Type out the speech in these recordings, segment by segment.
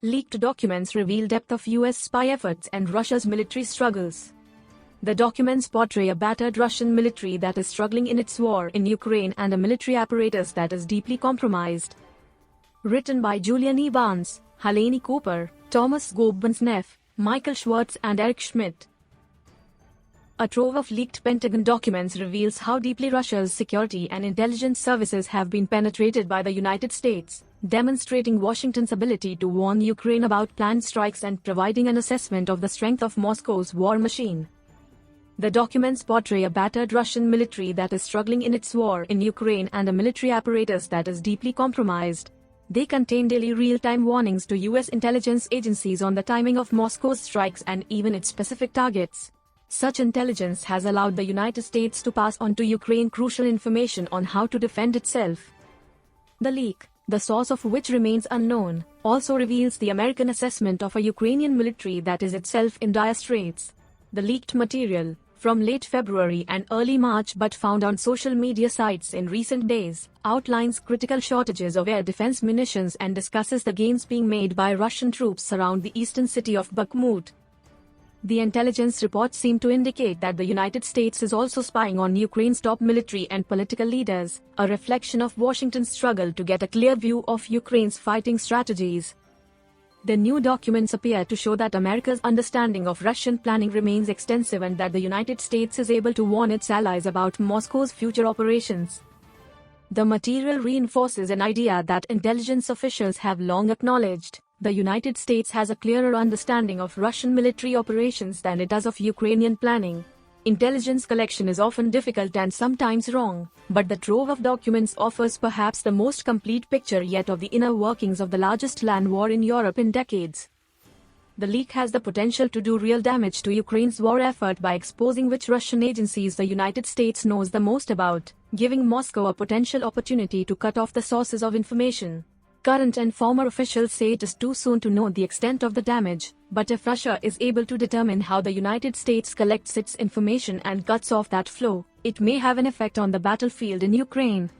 Leaked documents reveal depth of US spy efforts and Russia's military struggles. The documents portray a battered Russian military that is struggling in its war in Ukraine and a military apparatus that is deeply compromised. Written by Julian E. Barnes, Helene Cooper, Thomas Gobensneff, Michael Schwartz and Eric Schmidt. A trove of leaked Pentagon documents reveals how deeply Russia's security and intelligence services have been penetrated by the United States, demonstrating Washington's ability to warn Ukraine about planned strikes and providing an assessment of the strength of Moscow's war machine. The documents portray a battered Russian military that is struggling in its war in Ukraine and a military apparatus that is deeply compromised. They contain daily real-time warnings to U.S. intelligence agencies on the timing of Moscow's strikes and even its specific targets. Such intelligence has allowed the United States to pass on to Ukraine crucial information on how to defend itself. The leak, the source of which remains unknown, also reveals the American assessment of a Ukrainian military that is itself in dire straits. The leaked material, from late February and early March but found on social media sites in recent days, outlines critical shortages of air defense munitions and discusses the gains being made by Russian troops around the eastern city of Bakhmut. The intelligence reports seem to indicate that the United States is also spying on Ukraine's top military and political leaders, a reflection of Washington's struggle to get a clear view of Ukraine's fighting strategies. The new documents appear to show that America's understanding of Russian planning remains extensive and that the United States is able to warn its allies about Moscow's future operations. The material reinforces an idea that intelligence officials have long acknowledged. The United States has a clearer understanding of Russian military operations than it does of Ukrainian planning. Intelligence collection is often difficult and sometimes wrong, but the trove of documents offers perhaps the most complete picture yet of the inner workings of the largest land war in Europe in decades. The leak has the potential to do real damage to Ukraine's war effort by exposing which Russian agencies the United States knows the most about, giving Moscow a potential opportunity to cut off the sources of information. Current and former officials say it is too soon to know the extent of the damage, but if Russia is able to determine how the United States collects its information and cuts off that flow, it may have an effect on the battlefield in Ukraine.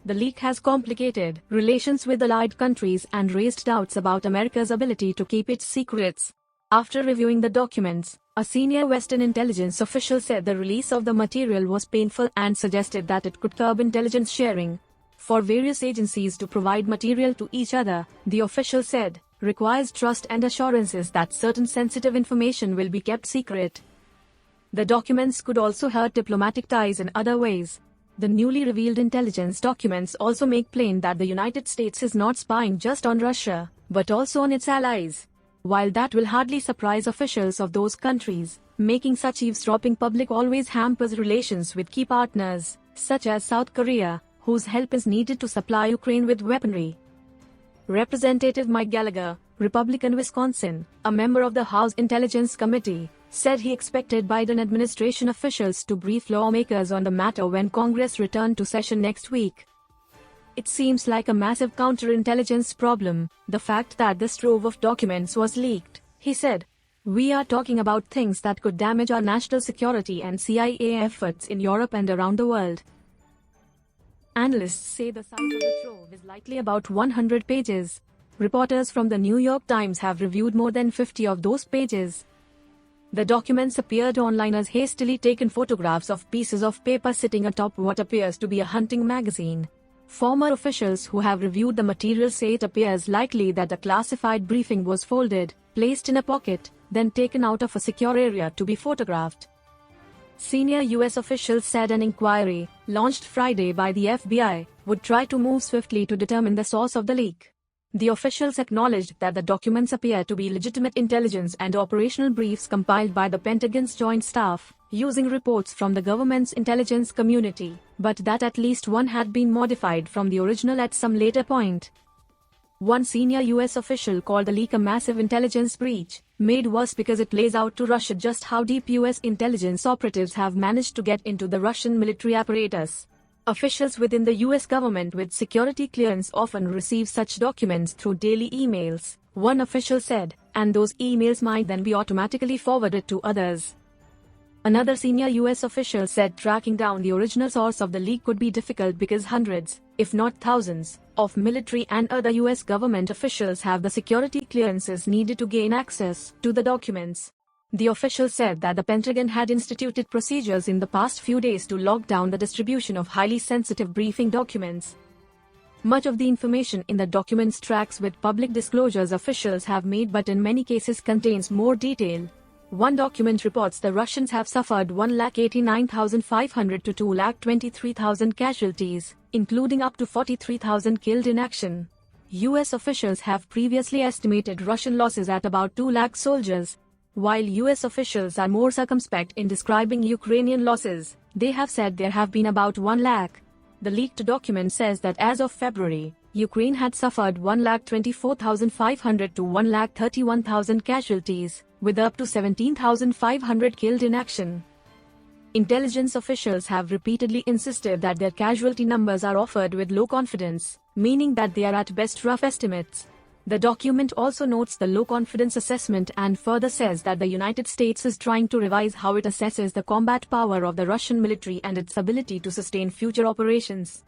The leak has complicated relations with allied countries and raised doubts about America's ability to keep its secrets. After reviewing the documents, a senior Western intelligence official said the release of the material was painful and suggested that it could curb intelligence sharing. For various agencies to provide material to each other, the official said, requires trust and assurances that certain sensitive information will be kept secret. The documents could also hurt diplomatic ties in other ways. The newly revealed intelligence documents also make plain that the United States is not spying just on Russia, but also on its allies. While that will hardly surprise officials of those countries, making such eavesdropping public always hampers relations with key partners, such as South Korea, whose help is needed to supply Ukraine with weaponry. Representative Mike Gallagher, Republican Wisconsin, a member of the House Intelligence Committee, said he expected Biden administration officials to brief lawmakers on the matter when Congress returned to session next week. It seems like a massive counterintelligence problem, the fact that this trove of documents was leaked, he said. We are talking about things that could damage our national security and CIA efforts in Europe and around the world. Analysts say the size of the trove is likely about 100 pages. Reporters from the New York Times have reviewed more than 50 of those pages. The documents appeared online as hastily taken photographs of pieces of paper sitting atop what appears to be a hunting magazine. Former officials who have reviewed the material say it appears likely that a classified briefing was folded, placed in a pocket, then taken out of a secure area to be photographed. Senior U.S. officials said an inquiry, launched Friday by the FBI, would try to move swiftly to determine the source of the leak. The officials acknowledged that the documents appear to be legitimate intelligence and operational briefs compiled by the Pentagon's Joint Staff, using reports from the government's intelligence community, but that at least one had been modified from the original at some later point. One senior U.S. official called the leak a massive intelligence breach, made worse because it lays out to Russia just how deep U.S. intelligence operatives have managed to get into the Russian military apparatus. Officials within the U.S. government with security clearance often receive such documents through daily emails, one official said, and those emails might then be automatically forwarded to others. Another senior US official said tracking down the original source of the leak could be difficult because hundreds, if not thousands, of military and other US government officials have the security clearances needed to gain access to the documents. The official said that the Pentagon had instituted procedures in the past few days to lock down the distribution of highly sensitive briefing documents. Much of the information in the documents tracks with public disclosures officials have made, but in many cases contains more detail. One document reports the Russians have suffered 1,89,500 to 2,23,000 casualties, including up to 43,000 killed in action. US officials have previously estimated Russian losses at about 2 lakh soldiers. While US officials are more circumspect in describing Ukrainian losses, they have said there have been about 1 lakh. The leaked document says that as of February, Ukraine had suffered 1,24,500 to 1,31,000 casualties, with up to 17,500 killed in action. Intelligence officials have repeatedly insisted that their casualty numbers are offered with low confidence, meaning that they are at best rough estimates. The document also notes the low confidence assessment and further says that the United States is trying to revise how it assesses the combat power of the Russian military and its ability to sustain future operations.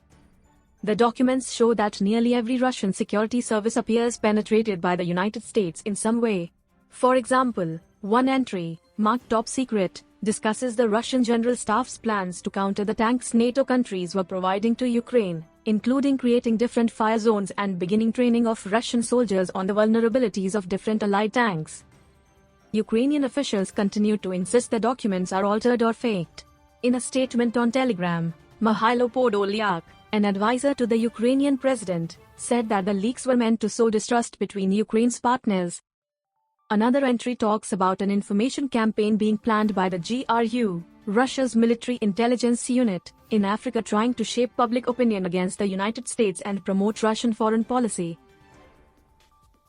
The documents show that nearly every Russian security service appears penetrated by the United States in some way. For example, one entry, marked Top Secret, discusses the Russian General Staff's plans to counter the tanks NATO countries were providing to Ukraine, including creating different fire zones and beginning training of Russian soldiers on the vulnerabilities of different allied tanks. Ukrainian officials continue to insist the documents are altered or faked. In a statement on Telegram, Mikhailo Podolyak, an advisor to the Ukrainian president, said that the leaks were meant to sow distrust between Ukraine's partners. Another entry talks about an information campaign being planned by the GRU, Russia's military intelligence unit, in Africa, trying to shape public opinion against the United States and promote Russian foreign policy.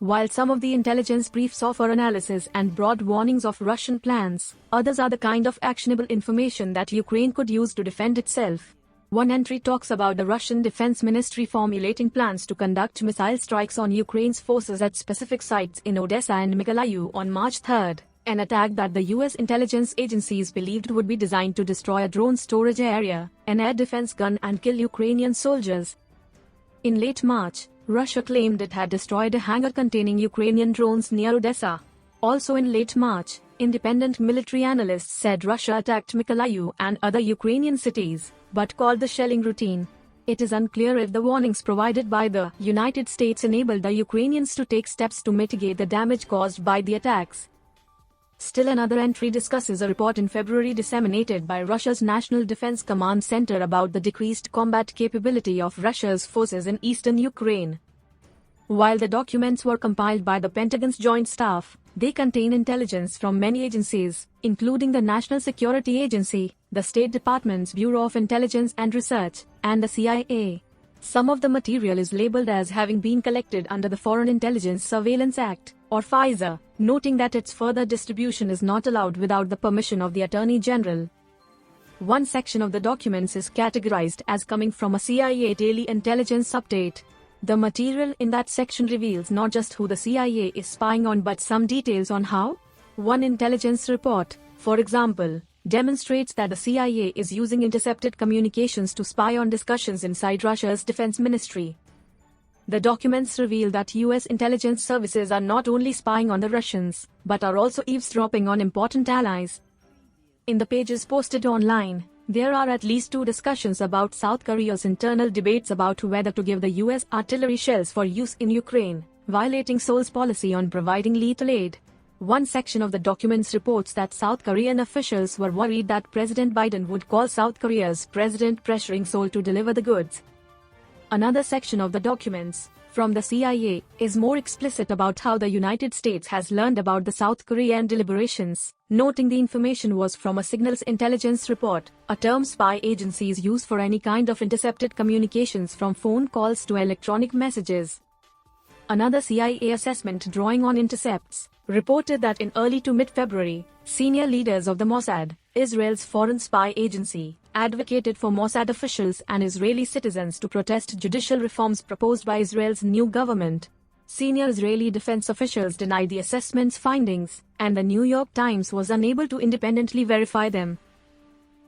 While some of the intelligence briefs offer analysis and broad warnings of Russian plans, others are the kind of actionable information that Ukraine could use to defend itself. One entry talks about the Russian Defense Ministry formulating plans to conduct missile strikes on Ukraine's forces at specific sites in Odessa and Mykolaiv on March 3, an attack that the US intelligence agencies believed would be designed to destroy a drone storage area, an air defense gun, and kill Ukrainian soldiers. In late March, Russia claimed it had destroyed a hangar containing Ukrainian drones near Odessa. Also in late March, independent military analysts said Russia attacked Mykolaiv and other Ukrainian cities, but called the shelling routine. It is unclear if the warnings provided by the United States enabled the Ukrainians to take steps to mitigate the damage caused by the attacks. Still another entry discusses a report in February disseminated by Russia's National Defense Command Center about the decreased combat capability of Russia's forces in eastern Ukraine. While the documents were compiled by the Pentagon's Joint Staff, they contain intelligence from many agencies, including the National Security Agency, the State Department's Bureau of Intelligence and Research, and the CIA. Some of the material is labeled as having been collected under the Foreign Intelligence Surveillance Act, or FISA, noting that its further distribution is not allowed without the permission of the Attorney General. One section of the documents is categorized as coming from a CIA daily intelligence update. The material in that section reveals not just who the CIA is spying on but some details on how. One intelligence report, for example, demonstrates that the CIA is using intercepted communications to spy on discussions inside Russia's defense ministry. The documents reveal that US intelligence services are not only spying on the Russians, but are also eavesdropping on important allies. In the pages posted online, there are at least 2 discussions about South Korea's internal debates about whether to give the US artillery shells for use in Ukraine, violating Seoul's policy on providing lethal aid. One section of the documents reports that South Korean officials were worried that President Biden would call South Korea's president pressuring Seoul to deliver the goods. Another section of the documents, from the CIA, is more explicit about how the United States has learned about the South Korean deliberations, noting the information was from a signals intelligence report, a term spy agencies use for any kind of intercepted communications from phone calls to electronic messages. Another CIA assessment drawing on intercepts reported that in early to mid-February, senior leaders of the Mossad, Israel's foreign spy agency, advocated for Mossad officials and Israeli citizens to protest judicial reforms proposed by Israel's new government. Senior Israeli defense officials denied the assessment's findings, and the New York Times was unable to independently verify them.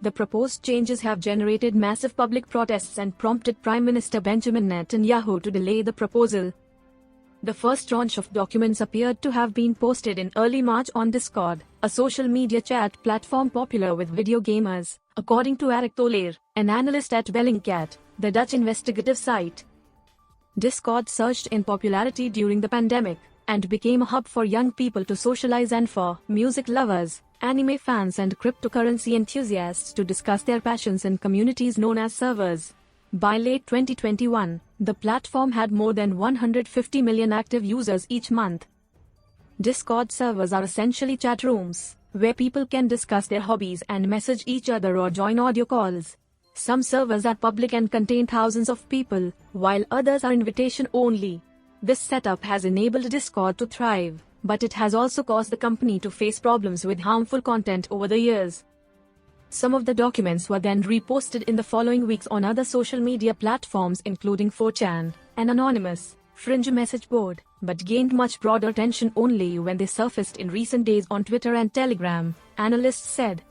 The proposed changes have generated massive public protests and prompted Prime Minister Benjamin Netanyahu to delay the proposal. The first tranche of documents appeared to have been posted in early March on Discord, a social media chat platform popular with video gamers, according to Eric Toller, an analyst at Bellingcat, the Dutch investigative site. Discord surged in popularity during the pandemic, and became a hub for young people to socialize and for music lovers, anime fans and cryptocurrency enthusiasts to discuss their passions in communities known as servers. By late 2021, the platform had more than 150 million active users each month. Discord servers are essentially chat rooms, where people can discuss their hobbies and message each other or join audio calls. Some servers are public and contain thousands of people, while others are invitation only. This setup has enabled Discord to thrive, but it has also caused the company to face problems with harmful content over the years. Some of the documents were then reposted in the following weeks on other social media platforms including 4chan, an anonymous, fringe message board, but gained much broader attention only when they surfaced in recent days on Twitter and Telegram, analysts said.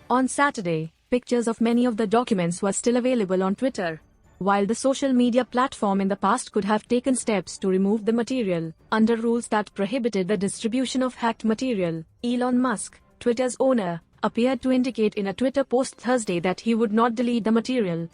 On Saturday, pictures of many of the documents were still available on Twitter. While the social media platform in the past could have taken steps to remove the material, under rules that prohibited the distribution of hacked material, Elon Musk, Twitter's owner, appeared to indicate in a Twitter post Thursday that he would not delete the material.